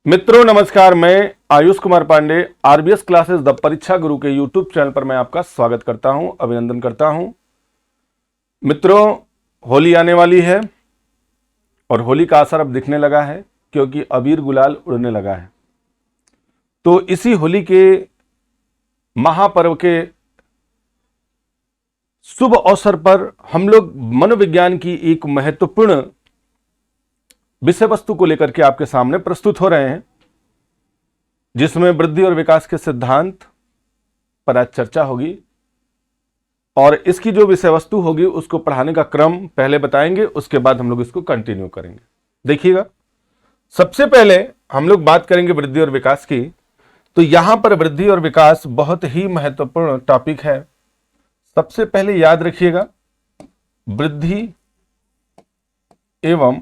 मित्रों नमस्कार, मैं Ayush Kumar Pandey RBS classes the Pariksha Guru के यूट्यूब चैनल पर मैं आपका स्वागत करता हूं, अभिनंदन करता हूं। मित्रों, होली आने वाली है और होली का असर अब दिखने लगा है क्योंकि अबीर गुलाल उड़ने लगा है। तो इसी होली के महापर्व के शुभ अवसर पर हम लोग मनोविज्ञान की एक महत्वपूर्ण विषय वस्तु को लेकर के आपके सामने प्रस्तुत हो रहे हैं, जिसमें वृद्धि और विकास के सिद्धांत पर आज चर्चा होगी। और इसकी जो विषय वस्तु होगी उसको पढ़ाने का क्रम पहले बताएंगे, उसके बाद हम लोग इसको कंटिन्यू करेंगे। देखिएगा, सबसे पहले हम लोग बात करेंगे वृद्धि और विकास की। तो यहां पर वृद्धि और विकास बहुत ही महत्वपूर्ण टॉपिक है। सबसे पहले याद रखिएगा, वृद्धि एवं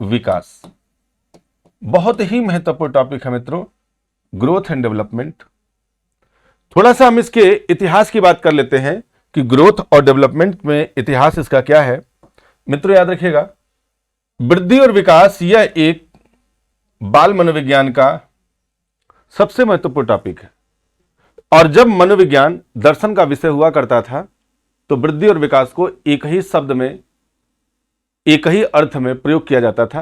विकास बहुत ही महत्वपूर्ण टॉपिक है मित्रों, ग्रोथ एंड डेवलपमेंट। थोड़ा सा हम इसके इतिहास की बात कर लेते हैं कि ग्रोथ और डेवलपमेंट में इतिहास इसका क्या है। मित्रों याद रखिएगा, वृद्धि और विकास यह एक बाल मनोविज्ञान का सबसे महत्वपूर्ण टॉपिक है। और जब मनोविज्ञान दर्शन का विषय हुआ करता था तो वृद्धि और विकास को एक ही शब्द में, एक ही अर्थ में प्रयोग किया जाता था।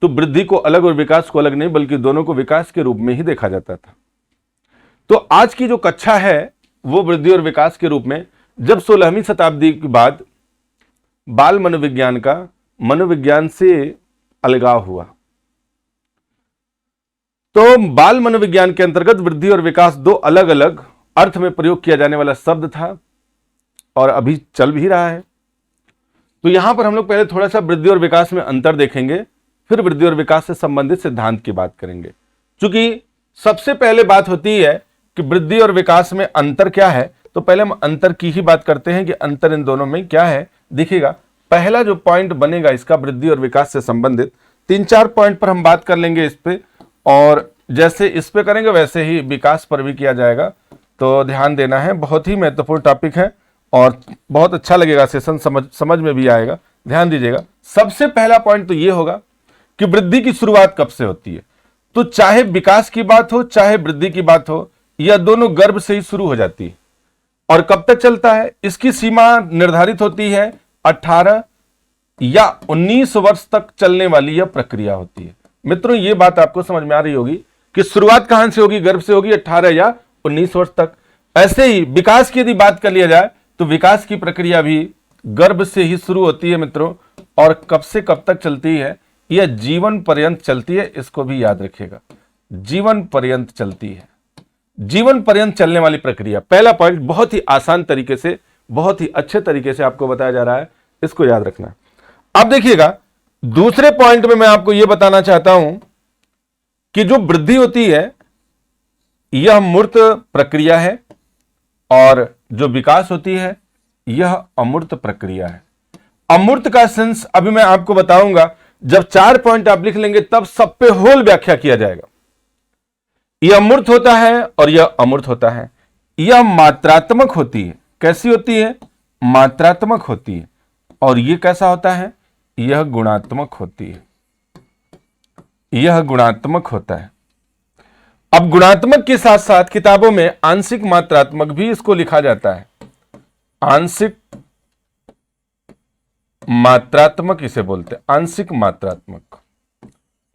तो वृद्धि को अलग और विकास को अलग नहीं, बल्कि दोनों को विकास के रूप में ही देखा जाता था। तो आज की जो कक्षा है वो वृद्धि और विकास के रूप में, जब 16वीं शताब्दी के बाद बाल मनोविज्ञान का मनोविज्ञान से अलगाव हुआ, तो बाल मनोविज्ञान के अंतर्गत वृद्धि और विकास दो अलग अलग अर्थ में प्रयोग किया जाने वाला शब्द था और अभी चल भी रहा है। तो यहां पर हम लोग पहले थोड़ा सा वृद्धि और विकास में अंतर देखेंगे, फिर वृद्धि और विकास से संबंधित सिद्धांत की बात करेंगे। क्योंकि सबसे पहले बात होती है कि वृद्धि और विकास में अंतर क्या है, तो पहले हम अंतर की ही बात करते हैं कि अंतर इन दोनों में क्या है। देखिएगा, पहला जो पॉइंट बनेगा इसका वृद्धि और विकास से संबंधित, 3-4 पॉइंट पर हम बात कर लेंगे इस पे, और जैसे इस पे करेंगे वैसे ही विकास पर भी किया जाएगा। तो ध्यान देना है, बहुत ही महत्वपूर्ण टॉपिक है और बहुत अच्छा लगेगा सेशन, समझ में भी आएगा। ध्यान दीजिएगा, सबसे पहला पॉइंट तो ये होगा कि वृद्धि की शुरुआत कब से होती है। तो चाहे विकास की बात हो चाहे वृद्धि की बात हो, यह दोनों गर्भ से ही शुरू हो जाती है। और कब तक चलता है, इसकी सीमा निर्धारित होती है 18 या 19 वर्ष तक चलने वाली यह प्रक्रिया होती है। मित्रों, यह बात आपको समझ में आ रही होगी कि शुरुआत कहां से होगी, गर्भ से होगी, 18 या 19 वर्ष तक। ऐसे ही विकास की यदि बात कर लिया जाए तो विकास की प्रक्रिया भी गर्भ से ही शुरू होती है मित्रों, और कब से कब तक चलती है, यह जीवन पर्यंत चलती है। इसको भी याद रखिएगा, जीवन पर्यंत चलती है, जीवन पर्यंत चलने वाली प्रक्रिया। पहला पॉइंट बहुत ही आसान तरीके से, बहुत ही अच्छे तरीके से आपको बताया जा रहा है, इसको याद रखना। अब देखिएगा, दूसरे पॉइंट में मैं आपको यह बताना चाहता हूं कि जो वृद्धि होती है यह मूर्त प्रक्रिया है और जो विकास होती है यह अमूर्त प्रक्रिया है। अमूर्त का सेंस अभी मैं आपको बताऊंगा, जब 4 पॉइंट आप लिख लेंगे तब सब पे होल व्याख्या किया जाएगा। यह अमूर्त होता है और यह अमूर्त होता है। यह मात्रात्मक होती है। कैसी होती है? मात्रात्मक होती है। और यह कैसा होता है? यह गुणात्मक होती है। यह गुणात्मक होता है। अब गुणात्मक के साथ साथ किताबों में आंशिक मात्रात्मक भी इसको लिखा जाता है। आंशिक मात्रात्मक इसे बोलते हैं, आंशिक मात्रात्मक।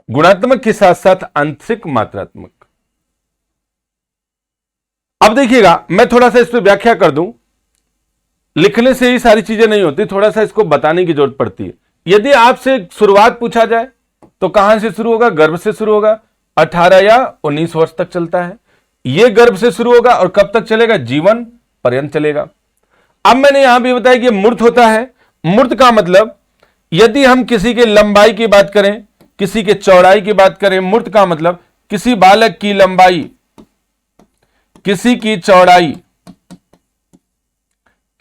गुणात्मक के साथ साथ आंशिक मात्रात्मक। अब देखिएगा, मैं थोड़ा सा इस पर व्याख्या कर दूं। लिखने से ही सारी चीजें नहीं होती, थोड़ा सा इसको बताने की जरूरत पड़ती है। यदि आपसे शुरुआत पूछा जाए तो कहां से शुरू होगा? गर्भ से शुरू होगा, 18 या 19 वर्ष तक चलता है। यह गर्भ से शुरू होगा और कब तक चलेगा? जीवन पर्यंत चलेगा। अब मैंने यहां भी बताया कि मूर्त होता है। मूर्त का मतलब, यदि हम किसी के लंबाई की बात करें, किसी के चौड़ाई की बात करें, मूर्त का मतलब किसी बालक की लंबाई, किसी की चौड़ाई,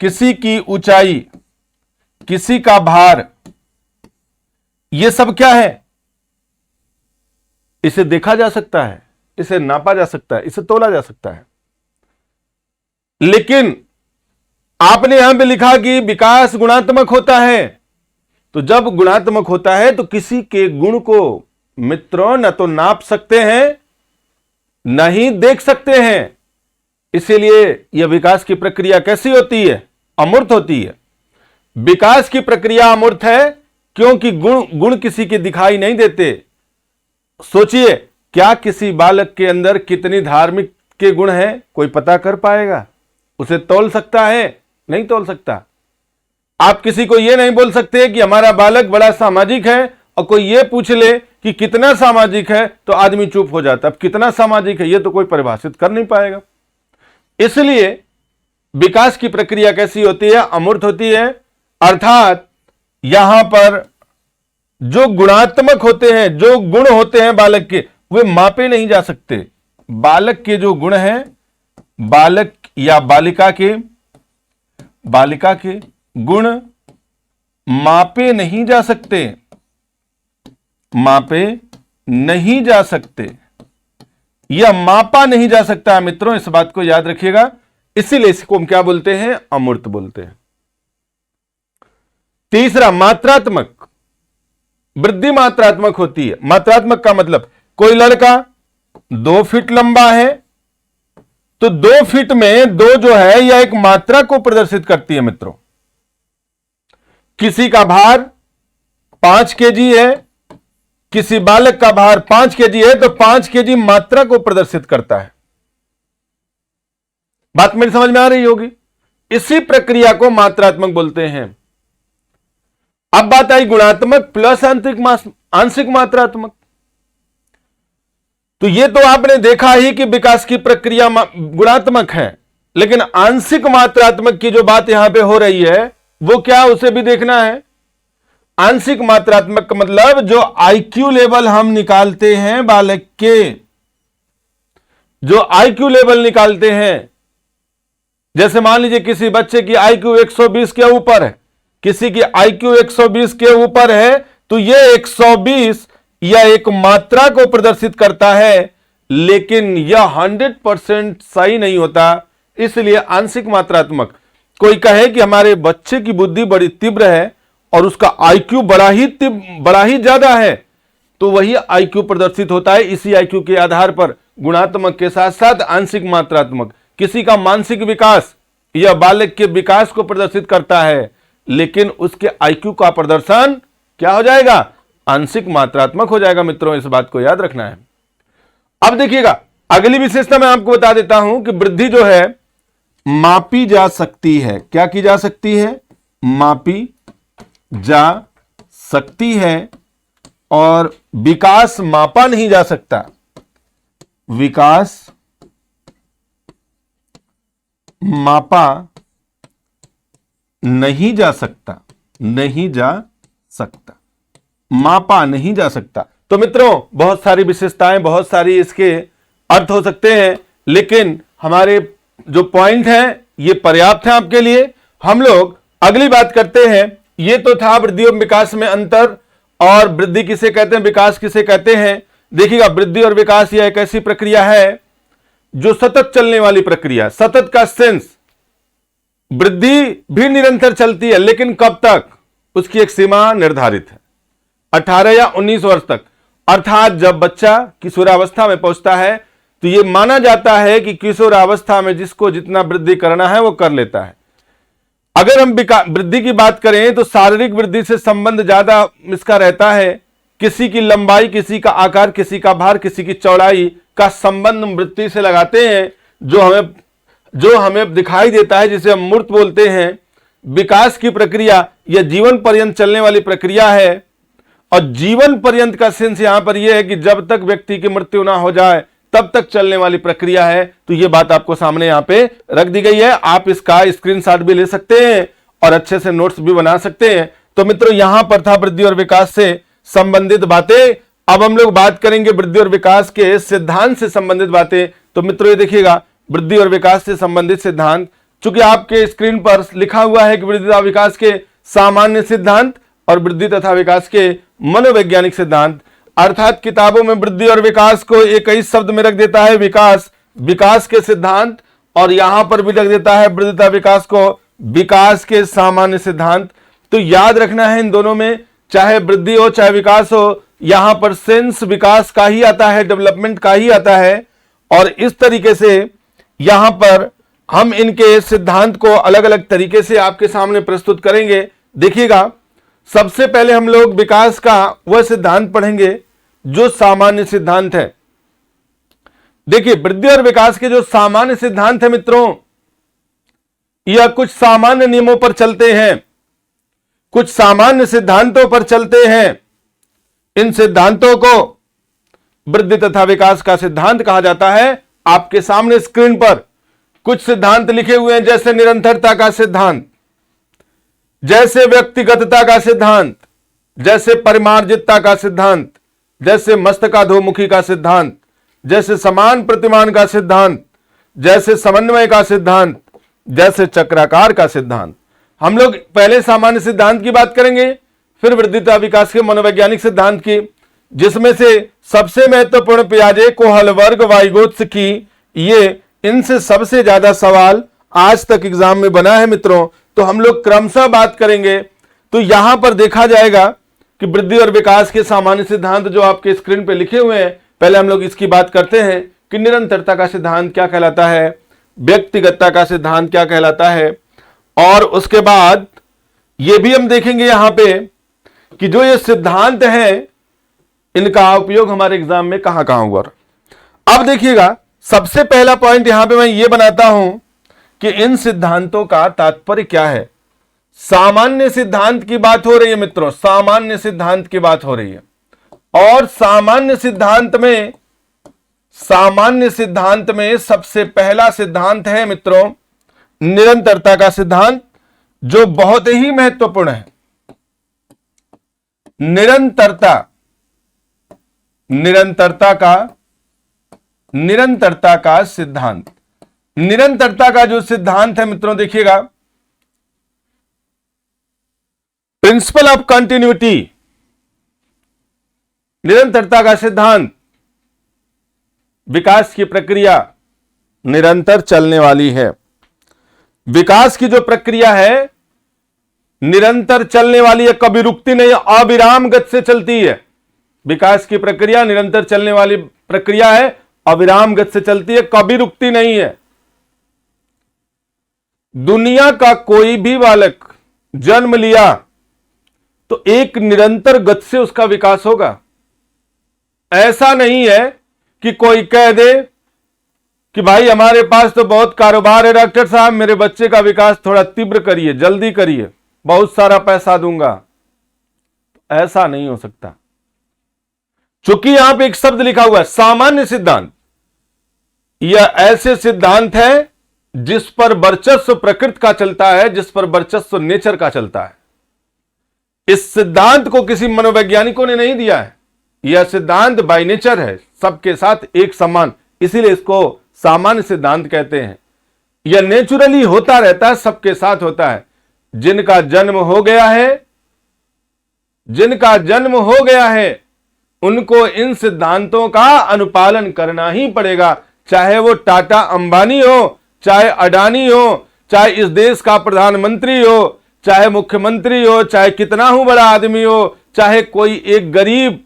किसी की ऊंचाई, किसी का भार, यह सब क्या है? इसे देखा जा सकता है, इसे नापा जा सकता है, इसे तोला जा सकता है। लेकिन आपने यहां पे लिखा कि विकास गुणात्मक होता है। तो जब गुणात्मक होता है तो किसी के गुण को मित्रों न तो नाप सकते हैं, न ही देख सकते हैं। इसीलिए यह विकास की प्रक्रिया कैसी होती है? अमूर्त होती है। विकास की प्रक्रिया अमूर्त है क्योंकि गुण किसी के दिखाई नहीं देते। सोचिए, क्या किसी बालक के अंदर कितनी धार्मिक के गुण हैं कोई पता कर पाएगा? उसे तौल सकता है? नहीं तौल सकता। आप किसी को यह नहीं बोल सकते कि हमारा बालक बड़ा सामाजिक है, और कोई यह पूछ ले कि कितना सामाजिक है तो आदमी चुप हो जाता। अब कितना सामाजिक है यह तो कोई परिभाषित कर नहीं पाएगा। इसलिए विकास की प्रक्रिया कैसी होती है? अमूर्त होती है। अर्थात यहां पर जो गुणात्मक होते हैं, जो गुण होते हैं बालक के, वे मापे नहीं जा सकते। बालक के जो गुण हैं, बालक या बालिका के गुण मापे नहीं जा सकते, मापे नहीं जा सकते, यह मापा नहीं जा सकता है। मित्रों, इस बात को याद रखिएगा। इसीलिए इसको हम क्या बोलते हैं? अमूर्त बोलते हैं। तीसरा, मात्रात्मक। वृद्धि मात्रात्मक होती है। मात्रात्मक का मतलब, कोई लड़का 2 फीट लंबा है तो 2 फीट में 2 जो है यह एक मात्रा को प्रदर्शित करती है। मित्रों, किसी का भार 5 केजी है, किसी बालक का भार 5 केजी है तो 5 केजी मात्रा को प्रदर्शित करता है। बात मेरी समझ में आ रही होगी। इसी प्रक्रिया को मात्रात्मक बोलते हैं। अब बात आई गुणात्मक प्लस आंशिक मात्रात्मक। तो यह तो आपने देखा ही कि विकास की प्रक्रिया गुणात्मक है, लेकिन आंशिक मात्रात्मक की जो बात यहां पे हो रही है वो क्या, उसे भी देखना है। आंशिक मात्रात्मक का मतलब जो आईक्यू लेवल हम निकालते हैं बालक के, जो आईक्यू लेवल निकालते हैं, जैसे मान लीजिए किसी बच्चे की आईक्यू 120 के ऊपर है, किसी की आईक्यू 120 के ऊपर है, तो यह 120 या एक मात्रा को प्रदर्शित करता है, लेकिन यह 100% सही नहीं होता। इसलिए आंशिक मात्रात्मक। कोई कहे कि हमारे बच्चे की बुद्धि बड़ी तीव्र है और उसका आईक्यू बड़ा ही ज्यादा है, तो वही आईक्यू प्रदर्शित होता है। इसी आईक्यू के आधार पर गुणात्मक के साथ साथ आंशिक मात्रात्मक। किसी का मानसिक विकास यह बालक के विकास को प्रदर्शित करता है, लेकिन उसके आईक्यू का प्रदर्शन क्या हो जाएगा? आंशिक मात्रात्मक हो जाएगा। मित्रों, इस बात को याद रखना है। अब देखिएगा, अगली विशेषता मैं आपको बता देता हूं कि वृद्धि जो है मापी जा सकती है। क्या की जा सकती है? मापी जा सकती है। और विकास मापा नहीं जा सकता। विकास मापा नहीं जा सकता, नहीं जा सकता, मापा नहीं जा सकता। तो मित्रों, बहुत सारी विशेषताएं, बहुत सारी इसके अर्थ हो सकते हैं, लेकिन हमारे जो पॉइंट हैं ये पर्याप्त है आपके लिए। हम लोग अगली बात करते हैं। ये तो था वृद्धि और विकास में अंतर, और वृद्धि किसे कहते हैं, विकास किसे कहते हैं। देखिएगा, वृद्धि और विकास यह एक ऐसी प्रक्रिया है जो सतत चलने वाली प्रक्रिया। सतत का सेंस, वृद्धि भी निरंतर चलती है, लेकिन कब तक, उसकी एक सीमा निर्धारित है, 18 या 19 वर्ष तक। अर्थात जब बच्चा किशोरावस्था में पहुंचता है तो यह माना जाता है कि किशोरावस्था में जिसको जितना वृद्धि करना है वो कर लेता है। अगर हम वृद्धि की बात करें तो शारीरिक वृद्धि से संबंध ज्यादा इसका रहता है। किसी की लंबाई, किसी का आकार, किसी का भार, किसी की चौड़ाई का संबंध वृद्धि से लगाते हैं, जो हमें दिखाई देता है, जिसे हम मूर्त बोलते हैं। विकास की प्रक्रिया यह जीवन पर्यंत चलने वाली प्रक्रिया है, और जीवन पर्यंत का सेंस यहां पर यह है कि जब तक व्यक्ति की मृत्यु ना हो जाए तब तक चलने वाली प्रक्रिया है। तो यह बात आपको सामने यहां पे रख दी गई है। आप इसका स्क्रीनशॉट भी ले सकते हैं और अच्छे से नोट्स भी बना सकते हैं। तो मित्रों, यहां पर था वृद्धि और विकास से संबंधित बातें। अब हम लोग बात करेंगे वृद्धि और विकास के सिद्धांत से संबंधित बातें। तो मित्रों, ये देखिएगा, वृद्धि और विकास से संबंधित सिद्धांत, चूंकि आपके स्क्रीन पर लिखा हुआ है कि वृद्धि तथा विकास के सामान्य सिद्धांत और वृद्धि तथा विकास के मनोवैज्ञानिक सिद्धांत, अर्थात किताबों में वृद्धि और विकास को एक ही शब्द में रख देता है विकास, विकास के सिद्धांत, और यहां पर भी रख देता है वृद्धि तथा विकास को विकास के सामान्य सिद्धांत। तो याद रखना है इन दोनों में, चाहे वृद्धि हो चाहे विकास हो, यहां पर सेंस विकास का ही आता है, डेवलपमेंट का ही आता है। और इस तरीके से यहां पर हम इनके सिद्धांत को अलग अलग तरीके से आपके सामने प्रस्तुत करेंगे। देखिएगा, सबसे पहले हम लोग विकास का वह सिद्धांत पढ़ेंगे जो सामान्य सिद्धांत है। देखिए, वृद्धि और विकास के जो सामान्य सिद्धांत है मित्रों, यह कुछ सामान्य नियमों पर चलते हैं, कुछ सामान्य सिद्धांतों पर चलते हैं। इन सिद्धांतों को वृद्धि तथा विकास का सिद्धांत कहा जाता है। आपके सामने स्क्रीन पर कुछ सिद्धांत लिखे हुए हैं, जैसे निरंतरता का सिद्धांत, जैसे व्यक्तिगतता का सिद्धांत, जैसे परिमार्जितता का सिद्धांत, जैसे मस्तकाधोमुखी का सिद्धांत, जैसे समान प्रतिमान का सिद्धांत, जैसे समन्वय का सिद्धांत, जैसे चक्राकार का सिद्धांत। हम लोग पहले सामान्य सिद्धांत की बात करेंगे, फिर वृद्धि तथा विकास के मनोवैज्ञानिक सिद्धांत की, जिसमें से सबसे महत्वपूर्ण पियाजे, कोहलबर्ग, वाइगोत्स्की की, ये इनसे सबसे ज्यादा सवाल आज तक एग्जाम में बना है मित्रों। तो हम लोग क्रमशः बात करेंगे। तो यहां पर देखा जाएगा कि वृद्धि और विकास के सामान्य सिद्धांत जो आपके स्क्रीन पे लिखे हुए हैं, पहले हम लोग इसकी बात करते हैं कि निरंतरता का सिद्धांत क्या कहलाता है, व्यक्तिगतता का सिद्धांत क्या कहलाता है, और उसके बाद ये भी हम देखेंगे यहां पे कि जो ये सिद्धांत हैं इनका उपयोग हमारे एग्जाम में कहां कहां हुआ। अब देखिएगा, सबसे पहला पॉइंट यहां पे मैं ये बनाता हूं कि इन सिद्धांतों का तात्पर्य क्या है। सामान्य सिद्धांत की बात हो रही है मित्रों, सामान्य सिद्धांत की बात हो रही है। और सामान्य सिद्धांत में सबसे पहला सिद्धांत है मित्रों निरंतरता का सिद्धांत, जो बहुत ही महत्वपूर्ण है। निरंतरता का सिद्धांत, निरंतरता का जो सिद्धांत है मित्रों, देखिएगा, प्रिंसिपल ऑफ कंटिन्यूटी, निरंतरता का सिद्धांत, विकास की प्रक्रिया निरंतर चलने वाली है। विकास की जो प्रक्रिया है निरंतर चलने वाली है, कभी रुकती नहीं, अविराम गति से चलती है। विकास की प्रक्रिया निरंतर चलने वाली प्रक्रिया है, अविराम गति से चलती है, कभी रुकती नहीं है। दुनिया का कोई भी बालक जन्म लिया तो एक निरंतर गति से उसका विकास होगा। ऐसा नहीं है कि कोई कह दे कि भाई हमारे पास तो बहुत कारोबार है डॉक्टर साहब, मेरे बच्चे का विकास थोड़ा तीव्र करिए, जल्दी करिए, बहुत सारा पैसा दूंगा। ऐसा नहीं हो सकता, चूंकि यहां पे एक शब्द लिखा हुआ है सामान्य सिद्धांत। यह ऐसे सिद्धांत है जिस पर वर्चस्व प्रकृति का चलता है, जिस पर वर्चस्व नेचर का चलता है। इस सिद्धांत को किसी मनोवैज्ञानिकों ने नहीं दिया है, यह सिद्धांत बाय नेचर है, सबके साथ एक समान, इसीलिए इसको सामान्य सिद्धांत कहते हैं। यह नेचुरली होता रहता है, सबके साथ होता है। जिनका जन्म हो गया है उनको इन सिद्धांतों का अनुपालन करना ही पड़ेगा, चाहे वो टाटा अंबानी हो, चाहे अडानी हो, चाहे इस देश का प्रधानमंत्री हो, चाहे मुख्यमंत्री हो, चाहे कितना ही बड़ा आदमी हो, चाहे कोई एक गरीब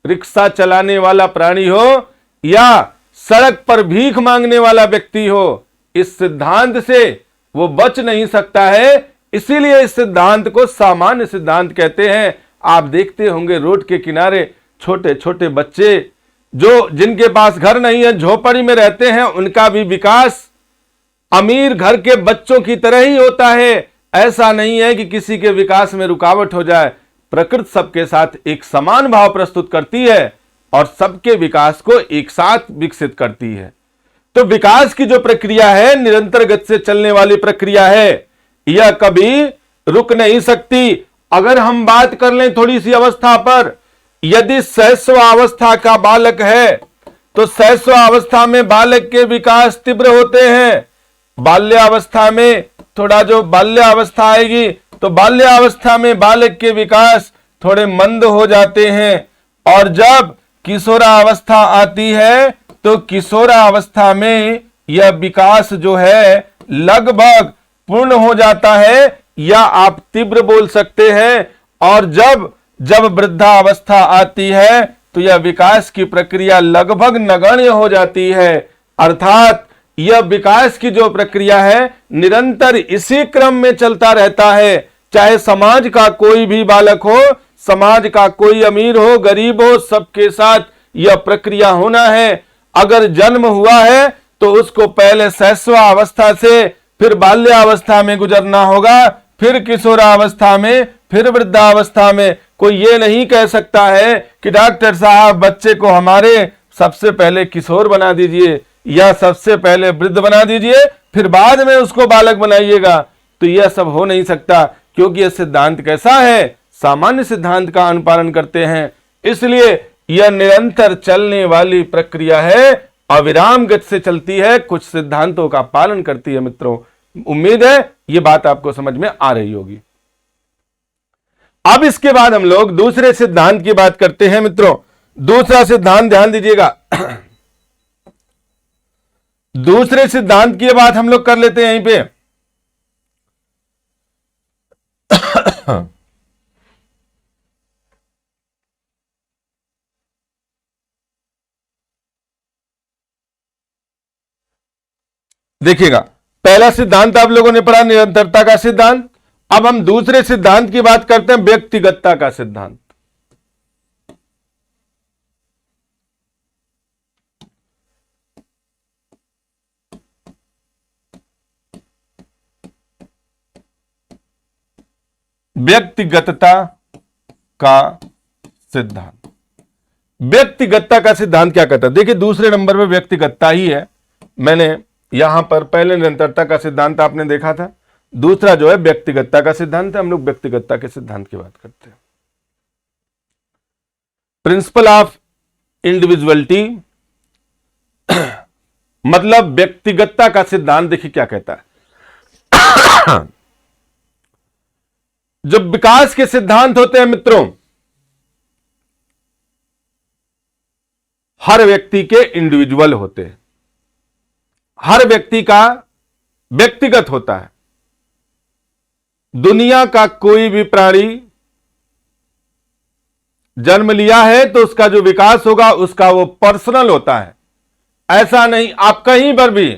रिक्शा चलाने वाला प्राणी हो, या सड़क पर भीख मांगने वाला व्यक्ति हो, इस सिद्धांत से वो बच नहीं सकता है। इसीलिए इस सिद्धांत को सामान्य सिद्धांत कहते हैं। आप देखते होंगे रोड के किनारे छोटे छोटे बच्चे जो जिनके पास घर नहीं है, झोपड़ी में रहते हैं, उनका भी विकास अमीर घर के बच्चों की तरह ही होता है। ऐसा नहीं है कि किसी के विकास में रुकावट हो जाए। प्रकृति सबके साथ एक समान भाव प्रस्तुत करती है और सबके विकास को एक साथ विकसित करती है। तो विकास की जो प्रक्रिया है निरंतर गति से चलने वाली प्रक्रिया है, यह कभी रुक नहीं सकती। अगर हम बात कर लें थोड़ी सी अवस्था पर, यदि शैशवावस्था का बालक है तो शैशवावस्था में बालक के विकास तीव्र होते हैं। बाल्यावस्था में थोड़ा जो बाल्यावस्था आएगी तो बाल्यावस्था में बालक के विकास थोड़े मंद हो जाते हैं, और जब किशोरावस्था आती है तो किशोरावस्था में यह विकास जो है लगभग पूर्ण हो जाता है, या आप तीव्र बोल सकते हैं। और जब जब वृद्धावस्था आती है तो यह विकास की प्रक्रिया लगभग नगण्य हो जाती है। अर्थात यह विकास की जो प्रक्रिया है निरंतर इसी क्रम में चलता रहता है। चाहे समाज का कोई भी बालक हो, समाज का कोई अमीर हो, गरीब हो, सबके साथ यह प्रक्रिया होना है। अगर जन्म हुआ है तो उसको पहले शैशवावस्था से, फिर बाल्यावस्था में गुजरना होगा, फिर किशोरावस्था में, फिर वृद्धावस्था में। कोई ये नहीं कह सकता है कि डॉक्टर साहब बच्चे को हमारे सबसे पहले किशोर बना दीजिए या सबसे पहले वृद्ध बना दीजिए, फिर बाद में उसको बालक बनाइएगा। तो यह सब हो नहीं सकता, क्योंकि यह सिद्धांत कैसा है, सामान्य सिद्धांत का अनुपालन करते हैं। इसलिए यह निरंतर चलने वाली प्रक्रिया है, अविराम गति से चलती है, कुछ सिद्धांतों का पालन करती है। मित्रों, उम्मीद है यह बात आपको समझ में आ रही होगी। अब इसके बाद हम लोग दूसरे सिद्धांत की बात करते हैं। मित्रों, दूसरा सिद्धांत ध्यान दीजिएगा। दूसरे सिद्धांत की बात हम लोग कर लेते हैं यहीं पे। देखिएगा, पहला सिद्धांत आप लोगों ने पढ़ा निरंतरता का सिद्धांत। अब हम दूसरे सिद्धांत की बात करते हैं, व्यक्तिगतता का सिद्धांत। व्यक्तिगतता का सिद्धांत। व्यक्तिगतता का सिद्धांत क्या कहता है? देखिए, दूसरे नंबर पे व्यक्तिगतता ही है। मैंने यहां पर पहले निरंतरता का सिद्धांत आपने देखा था, दूसरा जो है व्यक्तिगतता का सिद्धांत है। हम लोग व्यक्तिगतता के सिद्धांत की बात करते हैं। प्रिंसिपल ऑफ इंडिविजुअलिटी मतलब व्यक्तिगतता का सिद्धांत। देखिए क्या कहता है। जो विकास के सिद्धांत होते हैं मित्रों, हर व्यक्ति के इंडिविजुअल होते हैं, हर व्यक्ति का व्यक्तिगत होता है। दुनिया का कोई भी प्राणी जन्म लिया है तो उसका जो विकास होगा उसका वो पर्सनल होता है। ऐसा नहीं, आप कहीं पर भी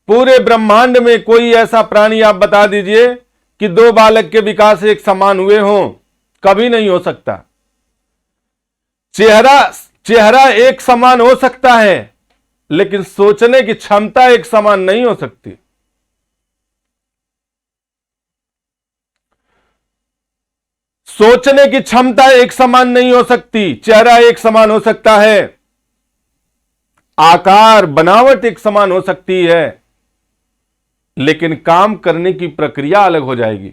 पूरे ब्रह्मांड में कोई ऐसा प्राणी आप बता दीजिए कि दो बालक के विकास एक समान हुए हों, कभी नहीं हो सकता। चेहरा एक समान हो सकता है, लेकिन सोचने की क्षमता एक समान नहीं हो सकती। सोचने की क्षमता एक समान नहीं हो सकती। चेहरा एक समान हो सकता है, आकार बनावट एक समान हो सकती है, लेकिन काम करने की प्रक्रिया अलग हो जाएगी,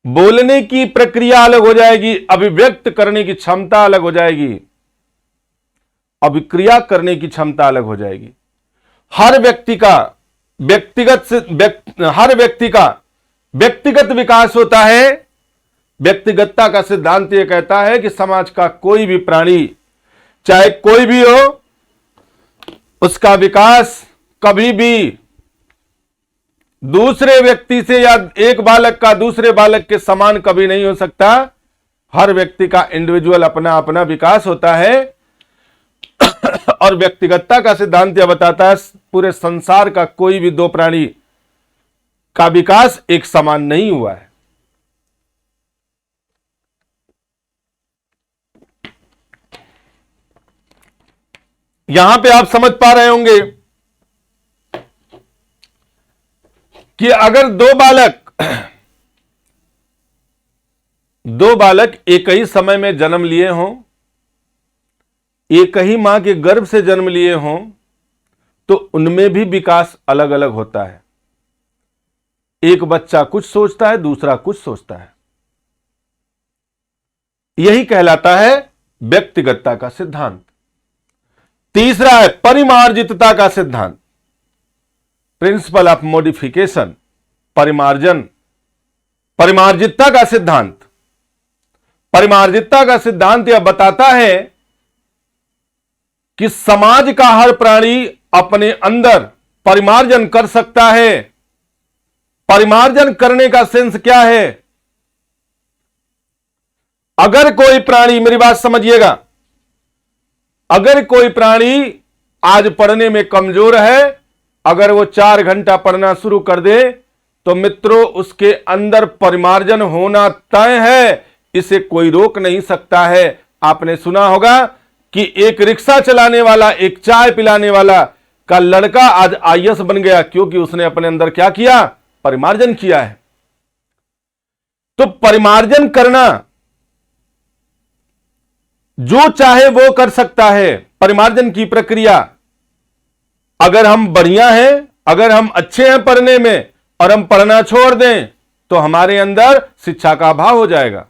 बोलने की प्रक्रिया अलग हो जाएगी, अभिव्यक्त करने की क्षमता अलग हो जाएगी, अभिक्रिया करने की क्षमता अलग हो जाएगी। हर व्यक्ति का व्यक्तिगत विकास होता है। व्यक्तिगतता का सिद्धांत यह कहता है कि समाज का कोई भी प्राणी, चाहे कोई भी हो, उसका विकास कभी भी दूसरे व्यक्ति से या एक बालक का दूसरे बालक के समान कभी नहीं हो सकता। हर व्यक्ति का इंडिविजुअल अपना अपना विकास होता है। और व्यक्तिगतता का सिद्धांत यह बताता है पूरे संसार का कोई भी दो प्राणी का विकास एक समान नहीं हुआ है। यहां पे आप समझ पा रहे होंगे कि अगर दो बालक एक ही समय में जन्म लिए हों, एक ही मां के गर्भ से जन्म लिए हों, तो उनमें भी विकास अलग अलग होता है। एक बच्चा कुछ सोचता है, दूसरा कुछ सोचता है। यही कहलाता है व्यक्तिगतता का सिद्धांत। तीसरा है परिमार्जितता का सिद्धांत, प्रिंसिपल ऑफ मॉडिफिकेशन, परिमार्जितता का सिद्धांत। परिमार्जितता का सिद्धांत यह बताता है कि समाज का हर प्राणी अपने अंदर परिमार्जन कर सकता है। परिमार्जन करने का सेंस क्या है? अगर कोई प्राणी, मेरी बात समझिएगा, अगर कोई प्राणी आज पढ़ने में कमजोर है, अगर वो 4 घंटा पढ़ना शुरू कर दे तो मित्रों उसके अंदर परिमार्जन होना तय है, इसे कोई रोक नहीं सकता है। आपने सुना होगा कि एक रिक्शा चलाने वाला, एक चाय पिलाने वाला का लड़का आज आईएएस बन गया, क्योंकि उसने अपने अंदर क्या किया? परिमार्जन किया है। तो परिमार्जन करना जो चाहे वो कर सकता है। परिमार्जन की प्रक्रिया, अगर हम बढ़िया हैं, अगर हम अच्छे हैं पढ़ने में और हम पढ़ना छोड़ दें तो हमारे अंदर शिक्षा का अभाव हो जाएगा।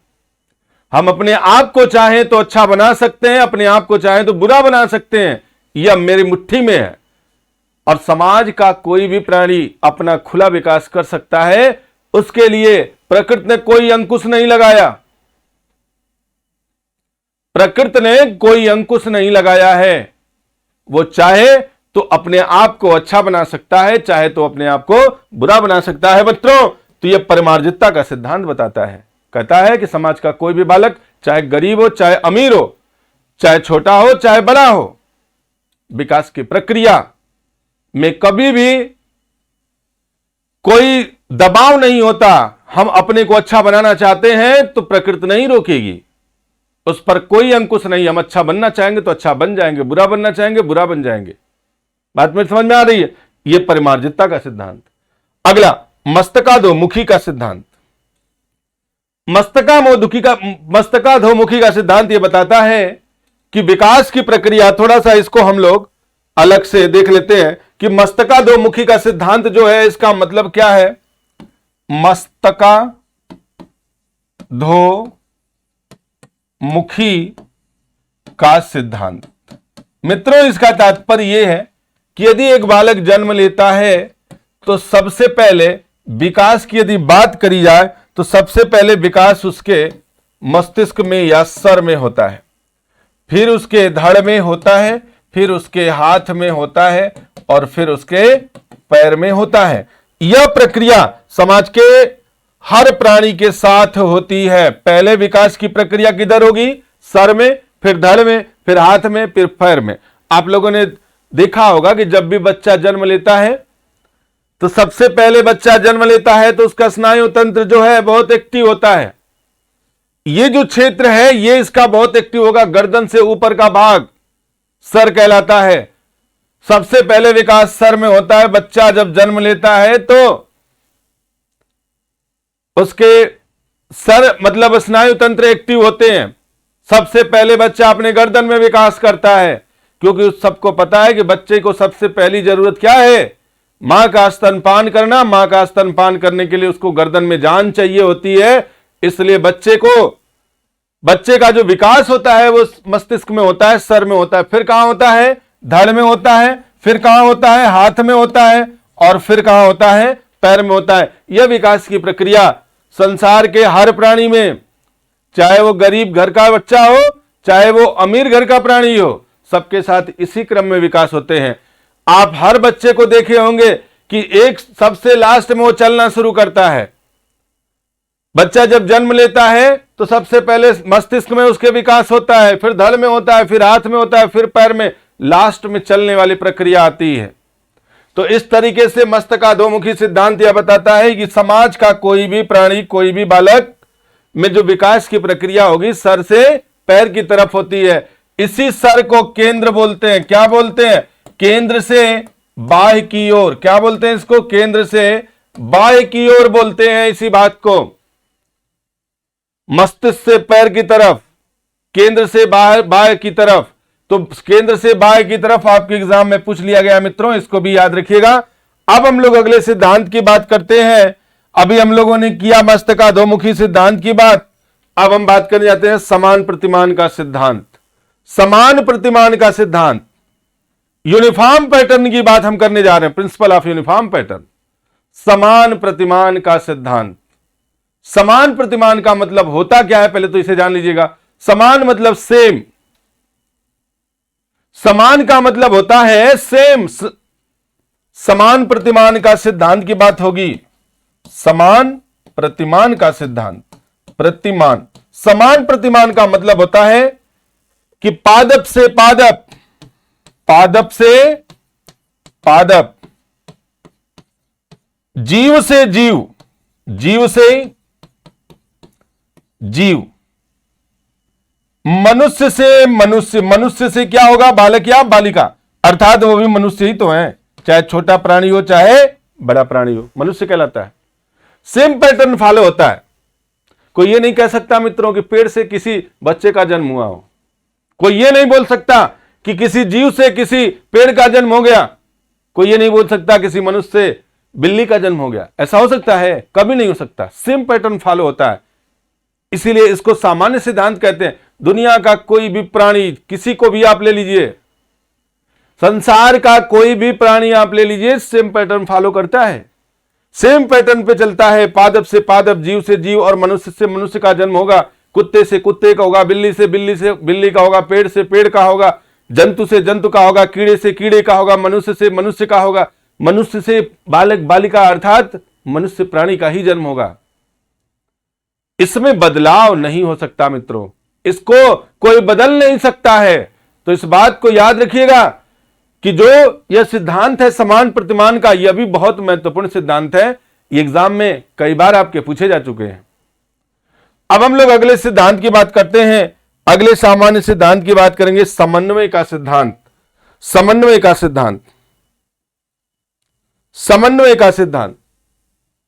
हम अपने आप को चाहें तो अच्छा बना सकते हैं, अपने आप को चाहें तो बुरा बना सकते हैं, यह मेरी मुट्ठी में है। और समाज का कोई भी प्राणी अपना खुला विकास कर सकता है, उसके लिए प्रकृति ने कोई अंकुश नहीं लगाया। प्रकृति ने कोई अंकुश नहीं लगाया है। वो चाहे तो अपने आप को अच्छा बना सकता है, चाहे तो अपने आप को बुरा बना सकता है। मित्रों, तो यह परिमार्जितता का सिद्धांत बताता है, कहता है कि समाज का कोई भी बालक, चाहे गरीब हो, चाहे अमीर हो, चाहे छोटा हो, चाहे बड़ा हो, विकास की प्रक्रिया में कभी भी कोई दबाव नहीं होता। हम अपने को अच्छा बनाना चाहते हैं तो प्रकृति नहीं रोकेगी, उस पर कोई अंकुश नहीं। हम अच्छा बनना चाहेंगे तो अच्छा बन जाएंगे, बुरा बनना चाहेंगे बुरा बन जाएंगे। बात में समझ में आ रही है? यह परिमार्जितता का सिद्धांत। अगला, मस्तकाधोमुखी का सिद्धांत। मस्तकाधोमुखी का सिद्धांत यह बताता है कि विकास की प्रक्रिया, थोड़ा सा इसको हम लोग अलग से देख लेते हैं कि मस्तकाधोमुखी का सिद्धांत जो है, इसका मतलब क्या है? मस्तकाधोमुखी का सिद्धांत, मित्रों, इसका तात्पर्य यह है कि यदि एक बालक जन्म लेता है तो सबसे पहले विकास की यदि बात करी जाए तो सबसे पहले विकास उसके मस्तिष्क में या सर में होता है, फिर उसके धड़ में होता है, फिर उसके हाथ में होता है और फिर उसके पैर में होता है। यह प्रक्रिया समाज के हर प्राणी के साथ होती है। पहले विकास की प्रक्रिया किधर होगी? सर में, फिर धड़ में, फिर हाथ में, फिर पैर में। आप लोगों ने देखा होगा कि जब भी बच्चा जन्म लेता है तो सबसे पहले बच्चा जन्म लेता है तो उसका स्नायु तंत्र जो है बहुत एक्टिव होता है। ये जो क्षेत्र है ये इसका बहुत एक्टिव होगा। गर्दन से ऊपर का भाग सर कहलाता है। सबसे पहले विकास सर में होता है। बच्चा जब जन्म लेता है तो उसके सर मतलब स्नायु तंत्र एक्टिव होते हैं। सबसे पहले बच्चा अपने गर्दन में विकास करता है, क्योंकि उस सबको पता है कि बच्चे को सबसे पहली जरूरत क्या है? मां का स्तनपान करना। मां का स्तनपान करने के लिए उसको गर्दन में जान चाहिए होती है। इसलिए बच्चे का जो विकास होता है वो मस्तिष्क में होता है, सर में होता है। फिर कहां होता है? धड़ में होता है। फिर कहां होता है? हाथ में होता है। और फिर कहां होता है? पैर में होता है। यह विकास की प्रक्रिया संसार के हर प्राणी में, चाहे वो गरीब घर का बच्चा हो, चाहे वो अमीर घर का प्राणी हो, सबके साथ इसी क्रम में विकास होते हैं। आप हर बच्चे को देखे होंगे कि एक सबसे लास्ट में वो चलना शुरू करता है। बच्चा जब जन्म लेता है तो सबसे पहले मस्तिष्क में उसके विकास होता है, फिर धड़ में होता है, फिर हाथ में होता है, फिर पैर में, लास्ट में चलने वाली प्रक्रिया आती है। तो इस तरीके से मस्तकाधोमुखी सिद्धांत यह बताता है कि समाज का कोई भी प्राणी, कोई भी बालक में जो विकास की प्रक्रिया होगी सर से पैर की तरफ होती है। इसी सर को केंद्र बोलते हैं। क्या बोलते हैं? केंद्र से बाह्य की ओर। क्या बोलते हैं इसको? केंद्र से बाह्य की ओर बोलते हैं इसी बात को। मस्तिष्क से पैर की तरफ, केंद्र से बाह्य की तरफ। तो केंद्र से बाह्य की तरफ आपके एग्जाम में पूछ लिया गया मित्रों, इसको भी याद रखिएगा। अब हम लोग अगले सिद्धांत की बात करते हैं। अभी हम लोगों ने किया मस्तकाधोमुखी सिद्धांत की बात, अब हम बात करने जाते हैं समान प्रतिमान का सिद्धांत। समान प्रतिमान का सिद्धांत, यूनिफॉर्म पैटर्न की बात हम करने जा रहे हैं, प्रिंसिपल ऑफ यूनिफॉर्म पैटर्न। समान प्रतिमान का सिद्धांत। समान प्रतिमान का मतलब होता क्या है, पहले तो इसे जान लीजिएगा। समान मतलब सेम। समान का मतलब होता है सेम। समान प्रतिमान का सिद्धांत की बात होगी। समान प्रतिमान का सिद्धांत। प्रतिमान समान प्रतिमान का मतलब होता है कि पादप से पादप, पादप से पादप, जीव से जीव, जीव से जीव, मनुष्य से मनुष्य, मनुष्य से क्या होगा, बालक या बालिका, अर्थात वो भी मनुष्य ही तो है, चाहे छोटा प्राणी हो चाहे बड़ा प्राणी हो, मनुष्य कहलाता है। सेम पैटर्न फॉलो होता है। कोई ये नहीं कह सकता मित्रों कि पेड़ से किसी बच्चे का जन्म हुआ हो, कोई ये नहीं बोल सकता कि किसी जीव से किसी पेड़ का जन्म हो गया, कोई ये नहीं बोल सकता किसी मनुष्य से बिल्ली का जन्म हो गया। ऐसा हो सकता है? कभी नहीं हो सकता। सेम पैटर्न फॉलो होता है, इसीलिए इसको सामान्य सिद्धांत कहते हैं। दुनिया का कोई भी प्राणी, किसी को भी आप ले लीजिए, संसार का कोई भी प्राणी आप ले लीजिए, सेम पैटर्न फॉलो करता है, सेम पैटर्न पे चलता है। पादप से पादप, जीव से जीव और मनुष्य से मनुष्य का जन्म होगा, कुत्ते से कुत्ते का होगा, बिल्ली से बिल्ली का होगा, पेड़ से पेड़ का होगा, जंतु से जंतु का होगा, कीड़े से कीड़े का होगा, मनुष्य से मनुष्य का होगा, मनुष्य से बालक बालिका अर्थात मनुष्य प्राणी का ही जन्म होगा। इसमें बदलाव नहीं हो सकता मित्रों, इसको कोई बदल नहीं सकता है। तो इस बात को याद रखिएगा कि जो यह सिद्धांत है समान प्रतिमान का, यह भी बहुत महत्वपूर्ण सिद्धांत है। ये एग्जाम में कई बार आपके पूछे जा चुके हैं। अब हम लोग अगले सिद्धांत की बात करते हैं। अगले सामान्य सिद्धांत की बात करेंगे, समन्वय का सिद्धांत। समन्वय का सिद्धांत, समन्वय का सिद्धांत,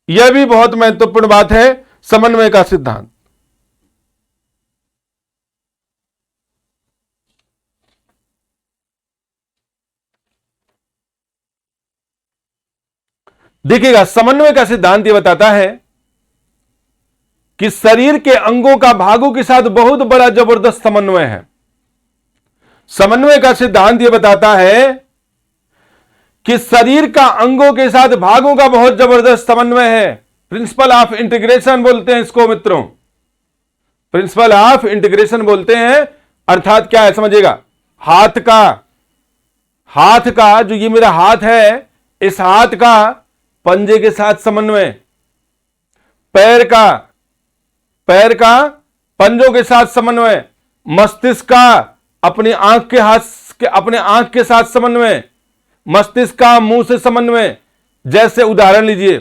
यह भी बहुत महत्वपूर्ण बात है। समन्वय का सिद्धांत, देखिएगा, समन्वय का सिद्धांत यह बताता है कि शरीर के अंगों का भागों के साथ बहुत बड़ा जबरदस्त समन्वय है। समन्वय का सिद्धांत यह बताता है कि शरीर का अंगों के साथ भागों का बहुत जबरदस्त समन्वय है। प्रिंसिपल ऑफ इंटीग्रेशन बोलते हैं इसको मित्रों, प्रिंसिपल ऑफ इंटीग्रेशन बोलते हैं। अर्थात क्या है समझिएगा, हाथ का जो ये मेरा हाथ है, इस हाथ का पंजे के साथ समन्वय, पैर का पंजों के साथ समन्वय, मस्तिष्क का अपनी आंख के साथ समन्वय, मस्तिष्क का मुंह से समन्वय। जैसे उदाहरण लीजिए,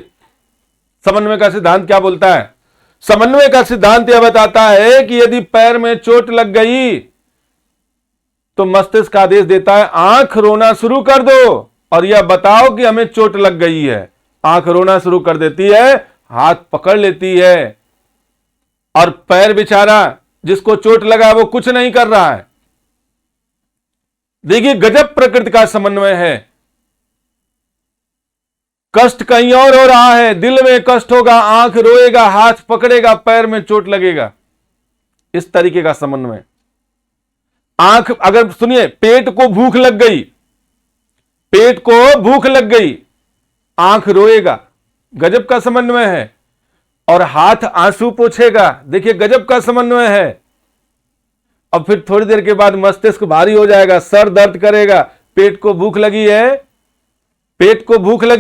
समन्वय का सिद्धांत क्या बोलता है? समन्वय का सिद्धांत यह बताता है कि यदि पैर में चोट लग गई तो मस्तिष्क आदेश देता है आंख रोना शुरू कर दो और यह बताओ कि हमें चोट लग गई है। आंख रोना शुरू कर देती है, हाथ पकड़ लेती है, और पैर बेचारा जिसको चोट लगा वो कुछ नहीं कर रहा है। देखिए गजब प्रकृति का समन्वय है। कष्ट कहीं और हो रहा है, दिल में कष्ट होगा, आंख रोएगा, हाथ पकड़ेगा, पैर में चोट लगेगा। इस तरीके का समन्वय। आंख, अगर सुनिए, पेट को भूख लग गई, आंख रोएगा, गजब का समन्वय है। और हाथ आंसू पोंछेगा, देखिए गजब का समन्वय है। अब फिर थोड़ी देर के बाद मस्तिष्क भारी हो जाएगा, सर दर्द करेगा, पेट को भूख लगी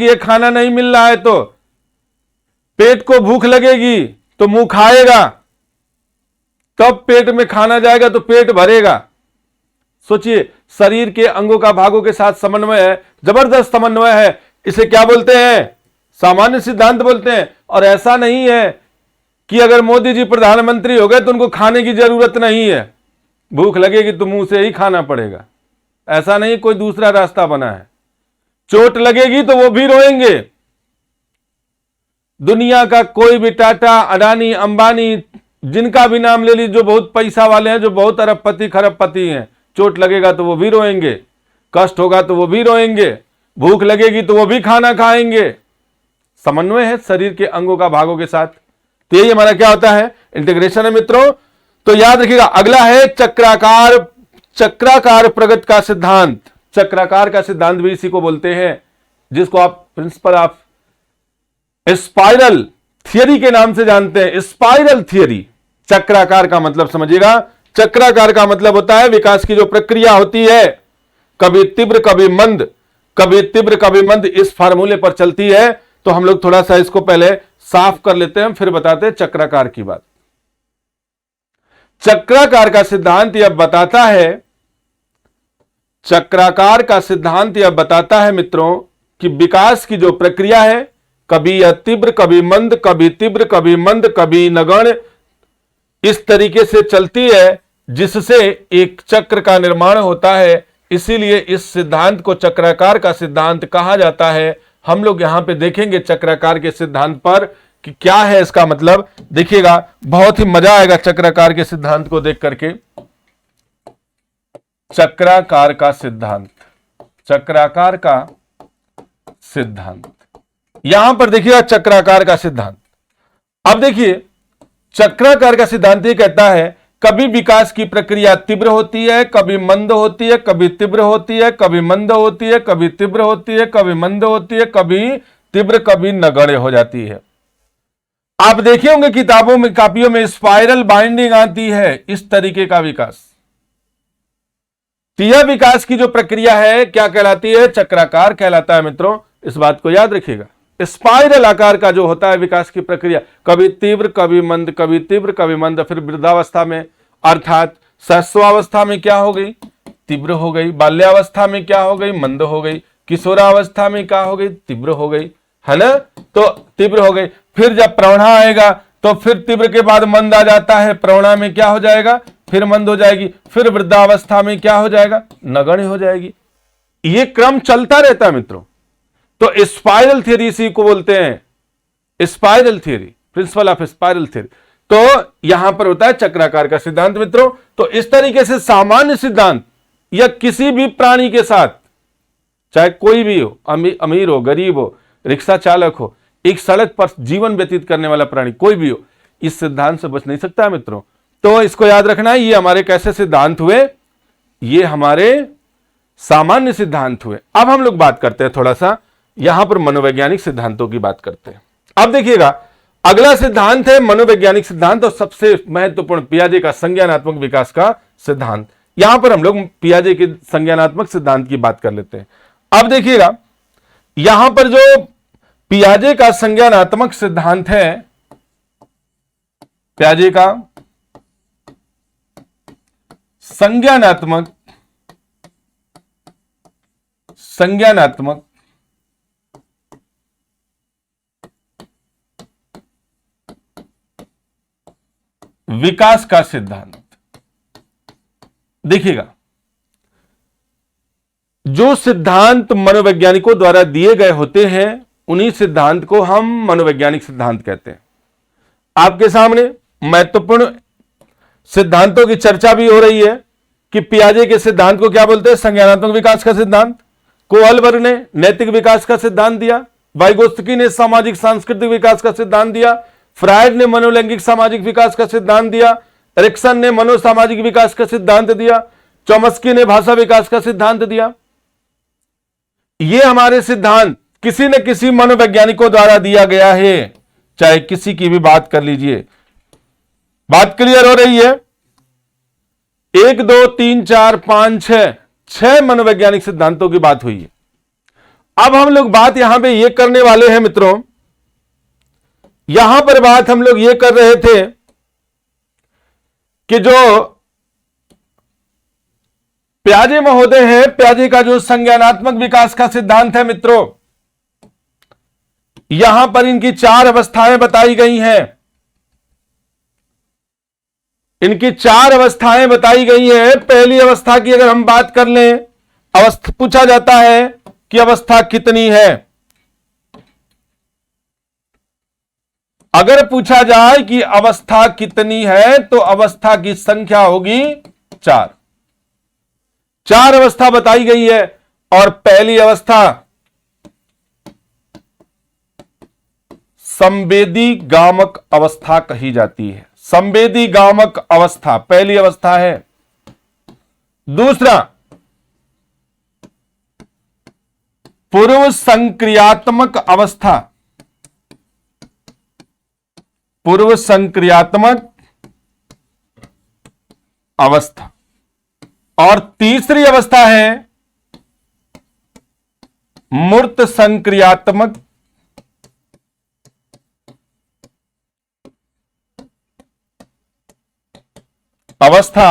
है, खाना नहीं मिल रहा है, तो पेट को भूख लगेगी तो मुंह खाएगा, तब पेट में खाना जाएगा तो पेट भरेगा। सोचिए, शरीर के अंगों का भागों के साथ समन्वय है, जबरदस्त समन्वय है। इसे क्या बोलते हैं? सामान्य सिद्धांत बोलते हैं। और ऐसा नहीं है कि अगर मोदी जी प्रधानमंत्री हो गए तो उनको खाने की जरूरत नहीं है, भूख लगेगी तो मुंह से ही खाना पड़ेगा। ऐसा नहीं कोई दूसरा रास्ता बना है। चोट लगेगी तो वो भी रोएंगे। दुनिया का कोई भी टाटा, अडानी, अंबानी, जिनका भी नाम ले लीजिए, जो बहुत पैसा वाले हैं, जो बहुत अरबपति खरबपति हैं, चोट लगेगा तो वो भी रोएंगे, कष्ट होगा तो वो भी रोएंगे, भूख लगेगी तो वो भी खाना खाएंगे। समन्वय है शरीर के अंगों का भागों के साथ। तो यही हमारा क्या होता है? इंटीग्रेशन है मित्रों। तो याद रखिएगा, अगला है चक्राकार प्रगति का सिद्धांत। चक्राकार का सिद्धांत भी इसी को बोलते हैं, जिसको आप प्रिंसिपल ऑफ स्पाइरल थियरी के नाम से जानते हैं। Spiral theory. चक्राकार का मतलब समझिएगा, चक्राकार का मतलब होता है विकास की जो प्रक्रिया होती है, कभी तीव्र कभी मंद, कभी तीव्र कभी मंद, इस फार्मूले पर चलती है। तो हम लोग थोड़ा सा इसको पहले साफ कर लेते हैं, फिर बताते हैं चक्राकार की बात। चक्राकार का सिद्धांत यह बताता है, चक्राकार का सिद्धांत यह बताता है मित्रों कि विकास की जो प्रक्रिया है, कभी यह तीव्र, कभी मंद, कभी तीव्र, कभी मंद, कभी नगण्य, इस तरीके से चलती है, जिससे एक चक्र का निर्माण होता है। इसीलिए इस सिद्धांत को चक्राकार का सिद्धांत कहा जाता है। हम लोग यहां पे देखेंगे चक्राकार के सिद्धांत पर कि क्या है इसका मतलब। देखिएगा, बहुत ही मजा आएगा चक्राकार के सिद्धांत को देख करके। चक्राकार का सिद्धांत, चक्राकार का सिद्धांत, यहां पर देखिएगा चक्राकार का सिद्धांत। अब देखिए, चक्राकार का सिद्धांत ये कहता है कभी विकास की प्रक्रिया तीव्र होती है, कभी मंद होती है, कभी तीव्र होती है, कभी मंद होती है, कभी तीव्र होती है, कभी मंद होती है, कभी तीव्र, कभी नगण्य हो जाती है। आप देखे होंगे किताबों में, कापियों में स्पाइरल बाइंडिंग आती है, इस तरीके का विकास। तो यह विकास की जो प्रक्रिया है क्या कहलाती है? चक्राकार कहलाता है मित्रों, इस बात को याद रखिएगा। स्पाइरल आकार का जो होता है विकास की प्रक्रिया, कभी तीव्र, कभी मंद, कभी तीव्र, कभी मंद, फिर वृद्धावस्था में अर्थात शैशवावस्था में क्या हो गई? तीव्र हो गई। बाल्यावस्था में क्या हो गई? मंद हो गई। किशोरावस्था में क्या हो गई? तीव्र हो गई, है ना? तो तीव्र हो गई। फिर जब प्रौढ़ा आएगा तो फिर तीव्र के बाद मंद आ जाता है, प्रौढ़ा में क्या हो जाएगा? फिर मंद हो जाएगी। फिर वृद्धावस्था में क्या हो जाएगा? नगण्य हो जाएगी। ये क्रम चलता रहता है मित्रों। तो स्पाइरल थ्योरी इसी को बोलते हैं, spiral theory, principle of spiral theory. तो यहां पर होता है चक्राकार का सिद्धांत मित्रों। तो इस तरीके से सामान्य सिद्धांत या किसी भी प्राणी के साथ, चाहे कोई भी हो, अमीर हो, गरीब हो, रिक्शा चालक हो, एक सड़क पर जीवन व्यतीत करने वाला प्राणी कोई भी हो, इस सिद्धांत से बच नहीं सकता मित्रों। तो इसको याद रखना है, ये हमारे कैसे सिद्धांत हुए? ये हमारे सामान्य सिद्धांत हुए। अब हम लोग बात करते हैं थोड़ा सा, यहां पर मनोवैज्ञानिक सिद्धांतों की बात करते हैं। अब देखिएगा, अगला सिद्धांत है मनोवैज्ञानिक सिद्धांत, और सबसे महत्वपूर्ण पियाजे का संज्ञानात्मक विकास का सिद्धांत। यहां पर हम लोग पियाजे के संज्ञानात्मक सिद्धांत की बात कर लेते हैं। अब देखिएगा, यहां पर जो पियाजे का संज्ञानात्मक सिद्धांत है, पियाजे का संज्ञानात्मक विकास का सिद्धांत। देखिएगा, जो सिद्धांत मनोवैज्ञानिकों द्वारा दिए गए होते हैं, उन्हीं सिद्धांत को हम मनोवैज्ञानिक सिद्धांत कहते हैं। आपके सामने महत्वपूर्ण सिद्धांतों की चर्चा भी हो रही है कि पियाजे के सिद्धांत को क्या बोलते हैं? संज्ञानात्मक विकास का सिद्धांत। कोहलबर्ग ने नैतिक विकास का सिद्धांत दिया, वाइगोत्स्की ने सामाजिक सांस्कृतिक विकास का सिद्धांत दिया, फ्रायड ने मनोलैंगिक सामाजिक विकास का सिद्धांत दिया, एरिक्सन ने मनोसामाजिक विकास का सिद्धांत दिया, चॉम्स्की ने भाषा विकास का सिद्धांत दिया। ये हमारे सिद्धांत किसी न किसी मनोवैज्ञानिकों द्वारा दिया गया है, चाहे किसी की भी बात कर लीजिए। बात क्लियर हो रही है? 1 2 3 4 5 6 मनोवैज्ञानिक सिद्धांतों की बात हुई है। अब हम लोग बात यहां पे ये करने वाले हैं मित्रों, यहां पर बात हम लोग ये कर रहे थे कि जो पियाजे महोदय है, पियाजे का जो संज्ञानात्मक विकास का सिद्धांत है मित्रों, यहां पर इनकी 4 अवस्थाएं बताई गई हैं। इनकी 4 अवस्थाएं बताई गई हैं। पहली अवस्था की अगर हम बात कर लें, अवस्था पूछा जाता है कि अवस्था कितनी है। अगर पूछा जाए कि अवस्था कितनी है, तो अवस्था की संख्या होगी 4। 4 अवस्था बताई गई है। और पहली अवस्था संवेदी गामक अवस्था कही जाती है। संवेदी गामक अवस्था पहली अवस्था है। दूसरा, पूर्व संक्रियात्मक अवस्था, पूर्व संक्रियात्मक अवस्था। और तीसरी अवस्था है मूर्त संक्रियात्मक अवस्था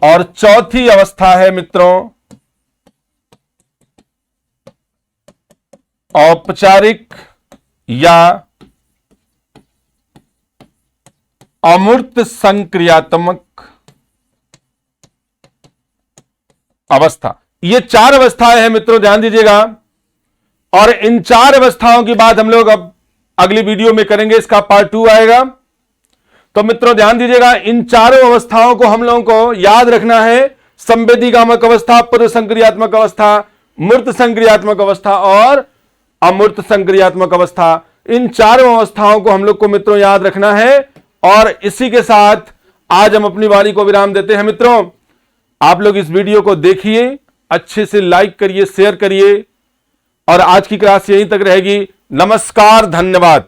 और चौथी अवस्था है मित्रों औपचारिक या अमूर्त संक्रियात्मक अवस्था। ये 4 अवस्थाएं हैं मित्रों, ध्यान दीजिएगा। और इन 4 अवस्थाओं की बात हम लोग अब अगली वीडियो में करेंगे, इसका पार्ट 2 आएगा। तो मित्रों ध्यान दीजिएगा, इन चारों अवस्थाओं को हम लोगों को याद रखना है। संवेदीगामक अवस्था, पूर्व संक्रियात्मक अवस्था, मूर्त संक्रियात्मक अवस्था और अमूर्त संक्रियात्मक अवस्था। इन चारों अवस्थाओं को हम लोग को मित्रों याद रखना है। और इसी के साथ आज हम अपनी वाणी को विराम देते हैं। मित्रों आप लोग इस वीडियो को देखिए, अच्छे से लाइक करिए, शेयर करिए और आज की क्लास यहीं तक रहेगी। नमस्कार, धन्यवाद।